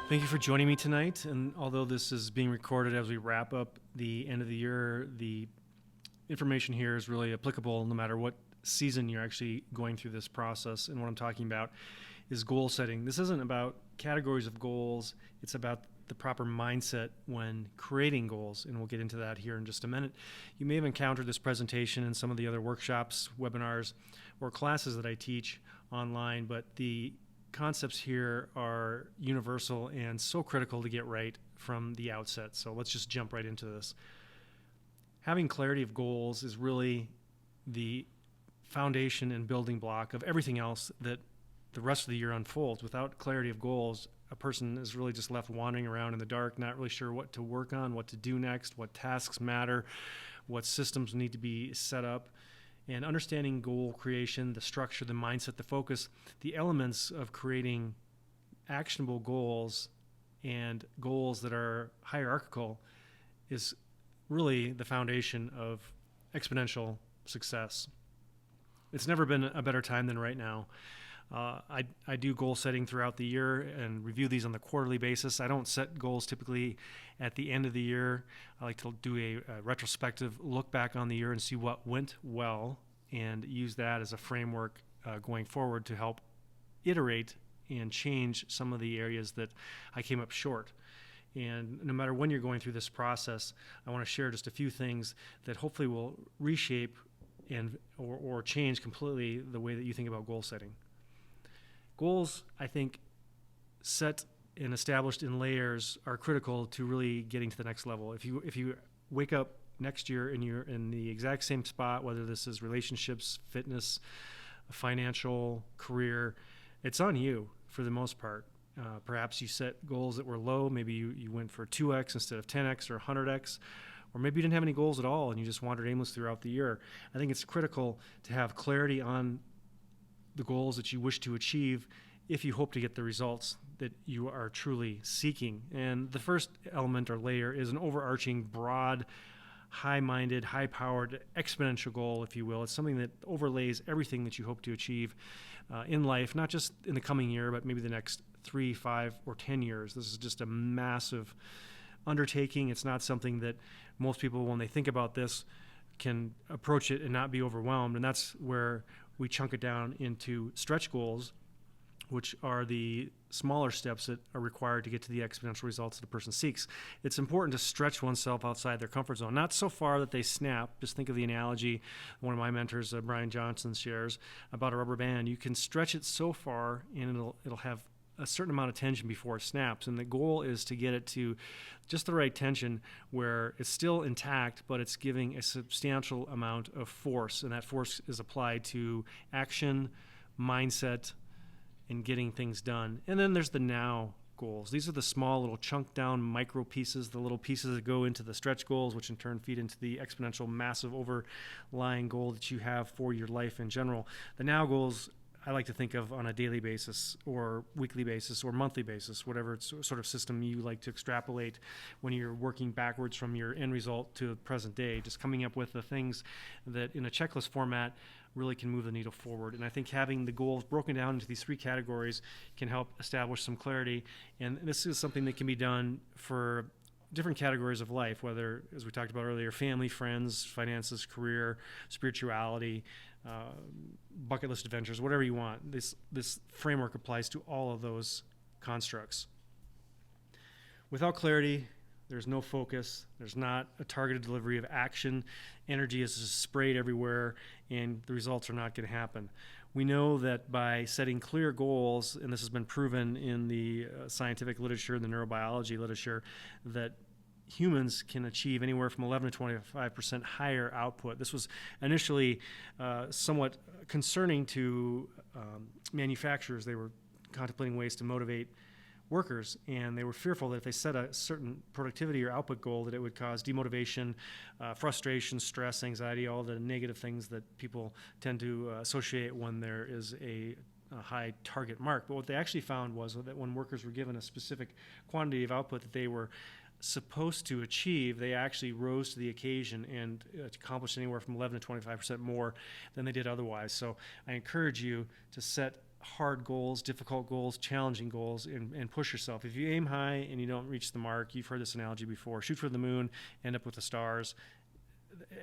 Thank you for joining me tonight. And although this is being recorded as we wrap up the end of the year, the information here is really applicable no matter what season you're actually going through this process. And what I'm talking about is goal setting. This isn't about categories of goals. It's about the proper mindset when creating goals, and we'll get into that here in just a minute. You may have encountered this presentation in some of the other workshops, webinars, or classes that I teach online, but the concepts here are universal and so critical to get right from the outset. So let's just jump right into this. Having clarity of goals is really the foundation and building block of everything else that the rest of the year unfolds. Without clarity of goals, a person is really just left wandering around in the dark, not really sure what to work on, what to do next, what tasks matter, what systems need to be set up. And understanding goal creation, the structure, the mindset, the focus, the elements of creating actionable goals and goals that are hierarchical is really the foundation of exponential success. It's never been a better time than right now. I do goal setting throughout the year and review these on the quarterly basis. I don't set goals typically at the end of the year. I like to do a retrospective look back on the year and see what went well and use that as a framework going forward to help iterate and change some of the areas that I came up short. And no matter when you're going through this process, I want to share just a few things that hopefully will reshape and or change completely the way that you think about goal setting. Goals, I think, set and established in layers are critical to really getting to the next level. If you wake up next year and you're in the exact same spot, whether this is relationships, fitness, financial, career, it's on you for the most part. Perhaps you set goals that were low. Maybe you went for 2x instead of 10x or 100x. Or maybe you didn't have any goals at all and you just wandered aimlessly throughout the year. I think it's critical to have clarity on the goals that you wish to achieve if you hope to get the results that you are truly seeking. And the first element or layer is an overarching, broad, high-minded, high-powered, exponential goal, if you will. It's something that overlays everything that you hope to achieve in life, not just in the coming year, but maybe the next 3, 5, or 10 years. This is just a massive undertaking. It's not something that most people, when they think about this, can approach it and not be overwhelmed. And that's where we chunk it down into stretch goals, which are the smaller steps that are required to get to the exponential results that a person seeks. It's important to stretch oneself outside their comfort zone, not so far that they snap. Just think of the analogy one of my mentors, Brian Johnson, shares about a rubber band. You can stretch it so far and it'll have a certain amount of tension before it snaps. And the goal is to get it to just the right tension where it's still intact, but it's giving a substantial amount of force. And that force is applied to action, mindset, and getting things done. And then there's the now goals. These are the small little chunk down micro pieces, the little pieces that go into the stretch goals, which in turn feed into the exponential massive overlying goal that you have for your life in general. The now goals I like to think of on a daily basis or weekly basis or monthly basis, whatever sort of system you like to extrapolate when you're working backwards from your end result to the present day, just coming up with the things that in a checklist format really can move the needle forward. And I think having the goals broken down into these 3 categories can help establish some clarity. And this is something that can be done for different categories of life, whether, as we talked about earlier, family, friends, finances, career, spirituality, bucket list adventures, whatever you want. This framework applies to all of those constructs. Without clarity, there's no focus. There's not a targeted delivery of action. Energy is just sprayed everywhere, and the results are not going to happen. We know that by setting clear goals, and this has been proven in the scientific literature, the neurobiology literature, that humans can achieve anywhere from 11 to 25% higher output. This was initially somewhat concerning to manufacturers. They were contemplating ways to motivate workers, and they were fearful that if they set a certain productivity or output goal that it would cause demotivation, frustration, stress, anxiety, all the negative things that people tend to associate when there is a high target mark. But what they actually found was that when workers were given a specific quantity of output that they were supposed to achieve, they actually rose to the occasion and accomplished anywhere from 11 to 25% more than they did otherwise. So I encourage you to set hard goals, difficult goals, challenging goals, and push yourself. If you aim high and you don't reach the mark, you've heard this analogy before, shoot for the moon, end up with the stars.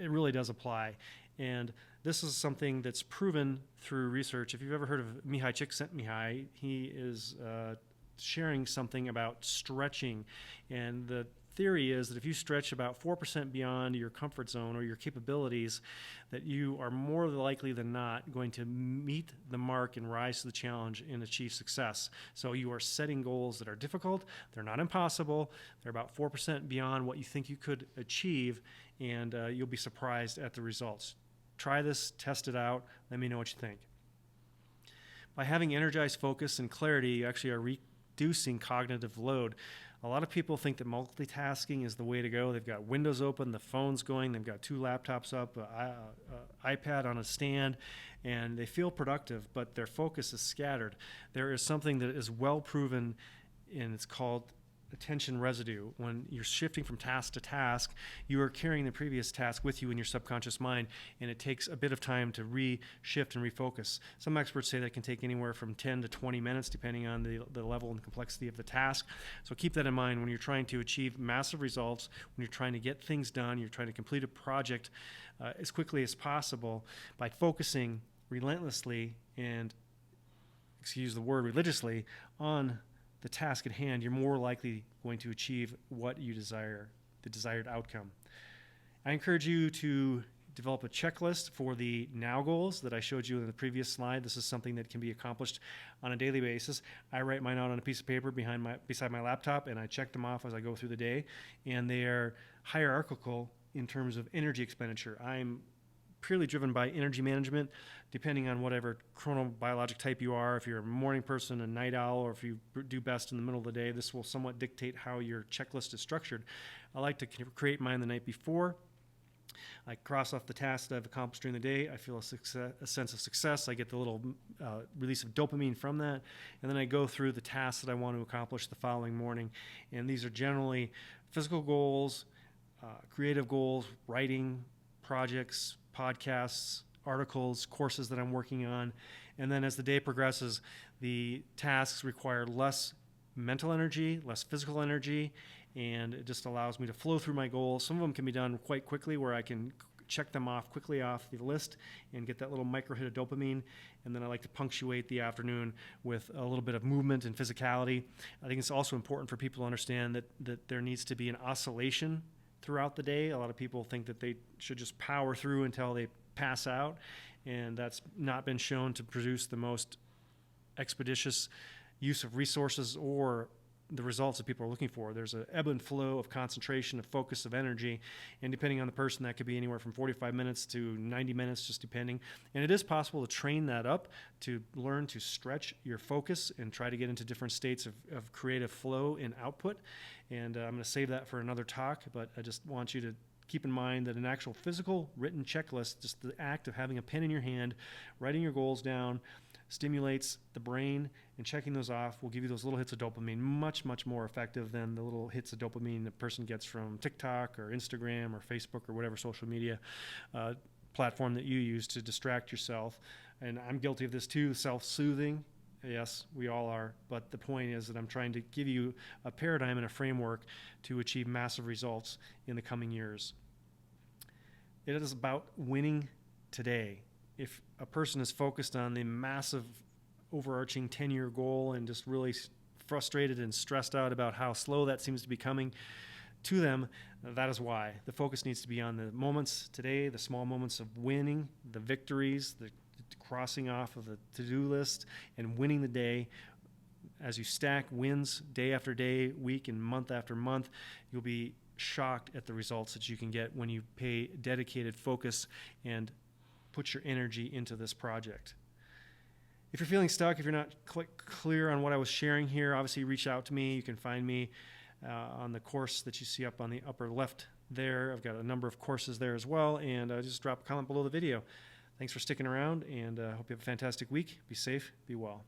It really does apply. And this is something that's proven through research. If you've ever heard of Mihai Csikszentmihalyi, he is sharing something about stretching. And the theory is that if you stretch about 4% beyond your comfort zone or your capabilities, that you are more likely than not going to meet the mark and rise to the challenge and achieve success. So you are setting goals that are difficult, they're not impossible, they're about 4% beyond what you think you could achieve, and you'll be surprised at the results. Try this, test it out, let me know what you think. By having energized focus and clarity, you actually are reducing cognitive load. A lot of people think that multitasking is the way to go. They've got windows open, the phone's going, they've got 2 laptops up, iPad on a stand, and they feel productive, but their focus is scattered. There is something that is well proven, and it's called attention residue. When you're shifting from task to task, you are carrying the previous task with you in your subconscious mind, and it takes a bit of time to re-shift and refocus. Some experts say that can take anywhere from 10 to 20 minutes depending on the level and complexity of the task. So keep that in mind when you're trying to achieve massive results, when you're trying to get things done, you're trying to complete a project as quickly as possible. By focusing relentlessly and, excuse the word, religiously on the task at hand, you're more likely going to achieve what you desire, the desired outcome. I encourage you to develop a checklist for the now goals that I showed you in the previous slide. This is something that can be accomplished on a daily basis. I write mine out on a piece of paper beside my laptop, and I check them off as I go through the day, and they are hierarchical in terms of energy expenditure. I'm purely driven by energy management, depending on whatever chronobiologic type you are. If you're a morning person, a night owl, or if you do best in the middle of the day, this will somewhat dictate how your checklist is structured. I like to create mine the night before. I cross off the tasks that I've accomplished during the day. I feel a sense of success. I get the little release of dopamine from that. And then I go through the tasks that I want to accomplish the following morning. And these are generally physical goals, creative goals, writing, projects, podcasts, articles, courses that I'm working on. And then as the day progresses, the tasks require less mental energy, less physical energy, and it just allows me to flow through my goals. Some of them can be done quite quickly where I can check them off quickly off the list and get that little micro hit of dopamine. And then I like to punctuate the afternoon with a little bit of movement and physicality. I think it's also important for people to understand that there needs to be an oscillation throughout the day. A lot of people think that they should just power through until they pass out, and that's not been shown to produce the most expeditious use of resources or the results that people are looking for. There's an ebb and flow of concentration, of focus, of energy, and depending on the person, that could be anywhere from 45 minutes to 90 minutes, just depending. And it is possible to train that up, to learn to stretch your focus and try to get into different states of creative flow and output. And I'm going to save that for another talk, but I just want you to keep in mind that an actual physical written checklist, just the act of having a pen in your hand, writing your goals down, stimulates the brain, and checking those off will give you those little hits of dopamine, much, much more effective than the little hits of dopamine a person gets from TikTok or Instagram or Facebook or whatever social media platform that you use to distract yourself. And I'm guilty of this too, self-soothing. Yes, we all are. But the point is that I'm trying to give you a paradigm and a framework to achieve massive results in the coming years. It is about winning today. If a person is focused on the massive overarching 10-year goal and just really frustrated and stressed out about how slow that seems to be coming to them, that is why. The focus needs to be on the moments today, the small moments of winning, the victories, the crossing off of the to-do list, and winning the day. As you stack wins day after day, week and month after month, you'll be shocked at the results that you can get when you pay dedicated focus and put your energy into this project. If you're feeling stuck, if you're not clear on what I was sharing here, obviously reach out to me. You can find me on the course that you see up on the upper left there. I've got a number of courses there as well, and just drop a comment below the video. Thanks for sticking around, and hope you have a fantastic week. Be safe, be well.